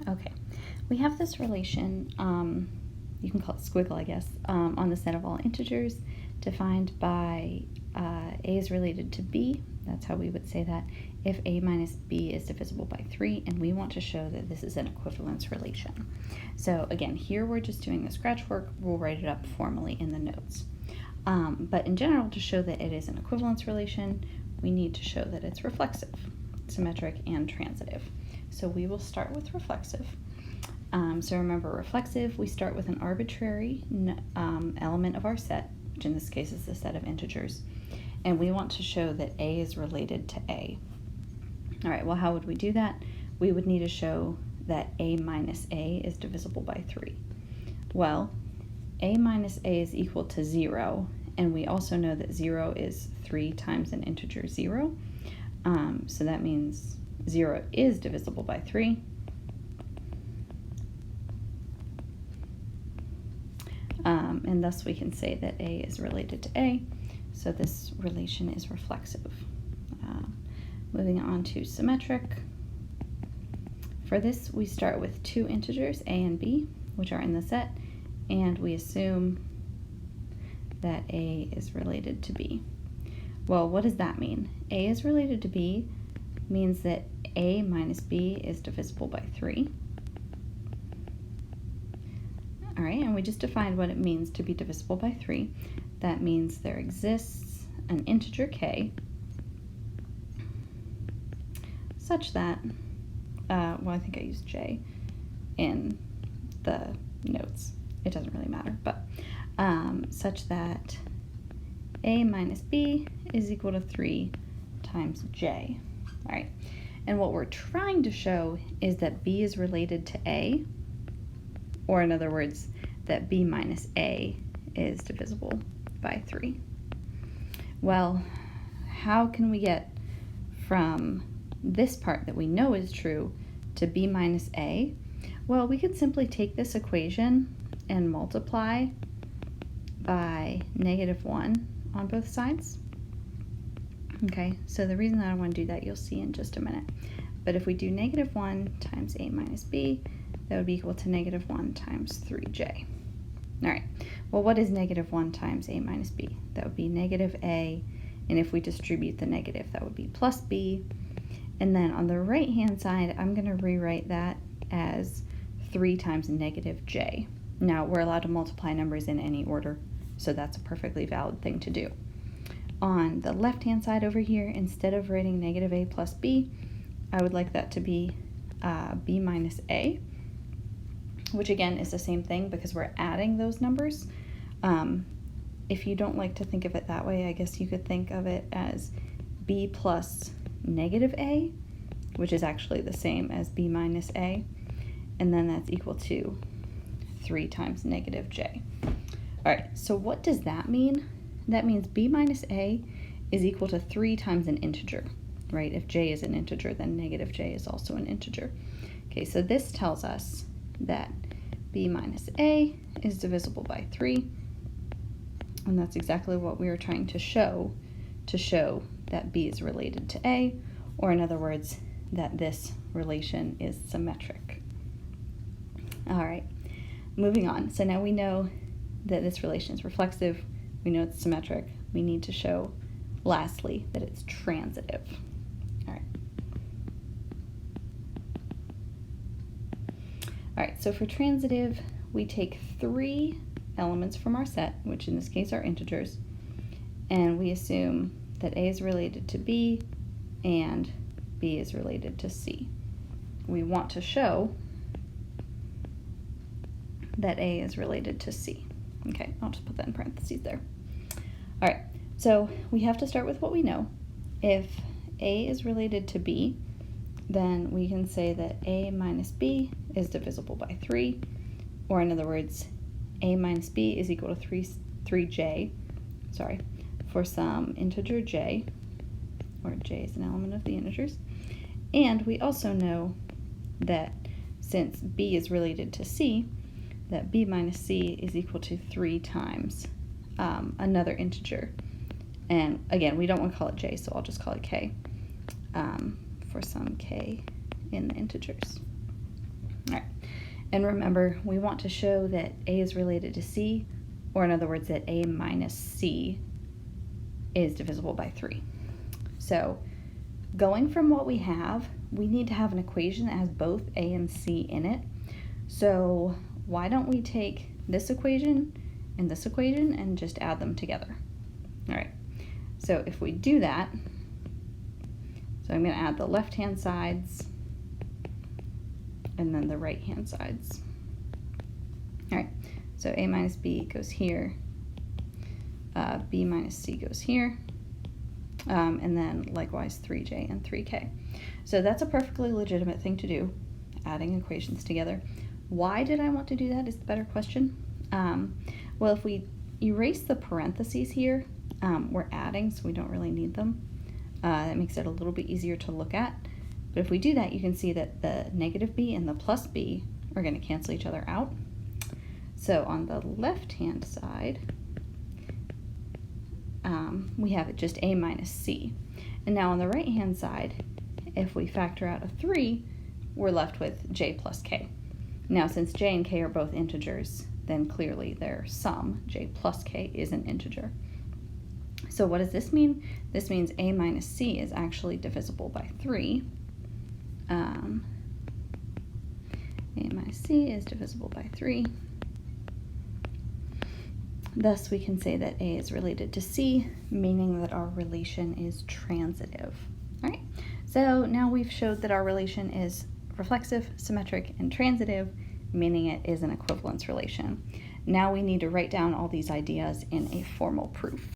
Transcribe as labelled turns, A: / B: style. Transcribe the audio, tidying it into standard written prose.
A: Okay, we have this relation, you can call it squiggle, I guess, on the set of all integers defined by a is related to b. That's how we would say that if a minus b is divisible by 3, and we want to show that this is an equivalence relation. So again, here we're just doing the scratch work. We'll write it up formally in the notes. But in general, to show that it is an equivalence relation, we need to show that it's reflexive, symmetric, and transitive. So we will start with reflexive. So remember, reflexive, we start with an arbitrary element of our set, which in this case is the set of integers, and we want to show that a is related to a. All right, well, how would we do that? We would need to show that a minus a is divisible by 3. Well, a minus a is equal to 0, and we also know that 0 is 3 times an integer 0, so that means 0 is divisible by 3. And thus we can say that a is related to a, so this relation is reflexive. Moving on to symmetric. For this, we start with 2 integers, a and b, which are in the set, and we assume that a is related to b. Well, what does that mean? A is related to b means that a minus b is divisible by 3. All right, and we just defined what it means to be divisible by 3. That means there exists an integer k such that, well, I think I used j in the notes. It doesn't really matter, but such that a minus b is equal to 3 times j. All right, and what we're trying to show is that b is related to a, or in other words, that b minus a is divisible by 3. Well, how can we get from this part that we know is true to b minus a? Well, we could simply take this equation and multiply by -1 on both sides. Okay, so the reason that I want to do that you'll see in just a minute. But if we do -1 times a minus b, that would be equal to -1 times 3j. All right, well, what is -1 times a minus b? That would be negative a, and if we distribute the negative, that would be plus b. And then on the right-hand side, I'm going to rewrite that as 3 times negative j. Now, we're allowed to multiply numbers in any order, so that's a perfectly valid thing to do. On the left-hand side over here, instead of writing negative a plus b, I would like that to be b minus a, which again is the same thing because we're adding those numbers. If you don't like to think of it that way, I guess you could think of it as b plus negative a, which is actually the same as b minus a, and then that's equal to 3 times negative j. All right, so what does that mean? That means b minus a is equal to 3 times an integer, right? If j is an integer, then negative j is also an integer. Okay, so this tells us that b minus a is divisible by 3, and that's exactly what we were trying to show that b is related to a, or in other words, that this relation is symmetric. All right, moving on. So now we know that this relation is reflexive, we know it's symmetric, we need to show, lastly, that it's transitive. All right. All right, so for transitive, we take 3 elements from our set, which in this case are integers, and we assume that a is related to b and b is related to c. We want to show that a is related to c. Okay, I'll just put that in parentheses there. All right, so we have to start with what we know. If a is related to b, then we can say that a minus b is divisible by 3, or in other words, a minus b is equal to 3j, for some integer j, or j is an element of the integers. And we also know that since b is related to c, that b minus c is equal to 3 times another integer. And again, we don't want to call it j, so I'll just call it k, for some k in the integers. All right, And remember, we want to show that A is related to C, or in other words, that A minus C is divisible by 3. So going from what we have, we need to have an equation that has both A and C in it. So why don't we take this equation and this equation and just add them together? All right, so if we do that, so I'm going to add the left-hand sides and then the right-hand sides. All right, so A minus B goes here, B minus C goes here, and then likewise 3J and 3K. So that's a perfectly legitimate thing to do, adding equations together. Why did I want to do that is the better question. Well, if we erase the parentheses here, we're adding, so we don't really need them. That makes it a little bit easier to look at. But if we do that, you can see that the negative b and the plus b are going to cancel each other out. So on the left-hand side, we have it just a minus c. And now on the right-hand side, if we factor out a 3, we're left with j plus k. Now, since j and k are both integers, then clearly their sum, j plus k, is an integer. So what does this mean? This means a minus c is actually divisible by 3. A minus c is divisible by 3. Thus, we can say that A is related to C, meaning that our relation is transitive. All right, so now we've showed that our relation is reflexive, symmetric, and transitive, meaning it is an equivalence relation. Now we need to write down all these ideas in a formal proof.